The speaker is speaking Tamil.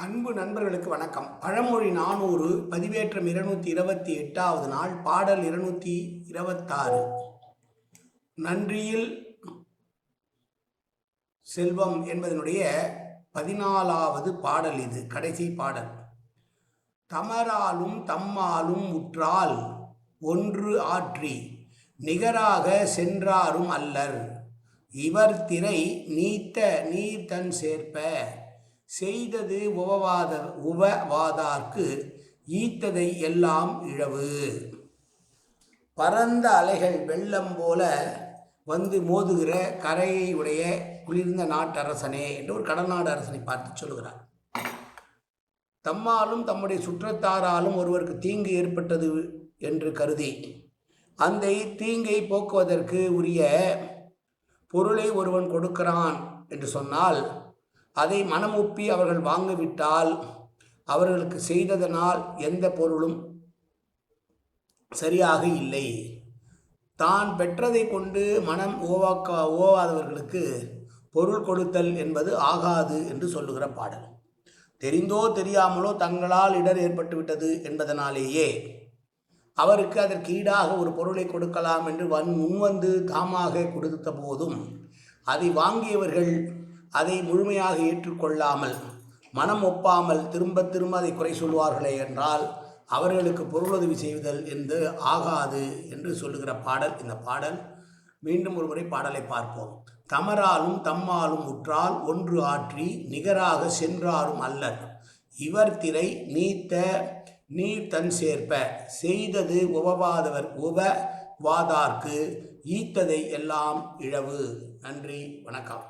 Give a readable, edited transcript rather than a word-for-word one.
அன்பு நண்பர்களுக்கு வணக்கம். பழமொழி 400 பதிவேற்றம் 228வது நாள், பாடல் 226. நன்றியில் செல்வம் என்பதனுடைய 14வது பாடல். இது கடைசி பாடல். தமராலும் தம்மாலும் உற்றால் ஒன்று ஆற்றி நிகராக சென்றாரும் அல்லர். இவர் திரை நீத்த நீர் தன் சேர்ப்ப செய்தது உபவாதார்க்கு ஈத்ததை எல்லாம் இழவு. பரந்த அலைகள் வெள்ளம் போல வந்து மோதுகிற கரையை உடைய குளிர்ந்த நாட்டரசனே என்று ஒரு கடல்நாடு அரசனை பார்த்து சொல்லுகிறார். தம்மாலும் தம்முடைய சுற்றத்தாராலும் ஒருவருக்கு தீங்கு ஏற்பட்டது என்று கருதி அந்த தீங்கை போக்குவதற்கு உரிய பொருளை ஒருவன் கொடுக்கிறான் என்று சொன்னால், அதை மனமொப்பி அவர்கள் வாங்கிவிட்டால் அவர்களுக்கு செய்ததனால் எந்த பொருளும் சரியாக இல்லை. தான் பெற்றதை கொண்டு மனம் ஓவாதவர்களுக்கு பொருள் கொடுத்தல் என்பது ஆகாது என்று சொல்லுகிற பாடல். தெரிந்தோ தெரியாமலோ தங்களால் இடர் ஏற்பட்டுவிட்டது என்பதனாலேயே அவருக்கு அதற்கு ஈடாக ஒரு பொருளை கொடுக்கலாம் என்று முன்வந்து தாமாக கொடுத்த போதும் அதை வாங்கியவர்கள் அதை முழுமையாக ஏற்றுக்கொள்ளாமல் மனம் ஒப்பாமல் திரும்ப திரும்ப அதை குறை சொல்வார்களே என்றால் அவர்களுக்கு பொருளுதவி செய்வதல் என்று ஆகாது என்று சொல்லுகிற பாடல் இந்த பாடல். மீண்டும் ஒரு முறை பாடலை பார்ப்போம். தமராலும் தம்மாலும் உற்றால் ஒன்று ஆற்றி நிகராக சென்றாரும் அல்லர். இவர் திரை நீத்த நீர் தன் சேர்ப்ப செய்தது உபவாதார்க்கு ஈத்ததை எல்லாம் இழவு. நன்றி, வணக்கம்.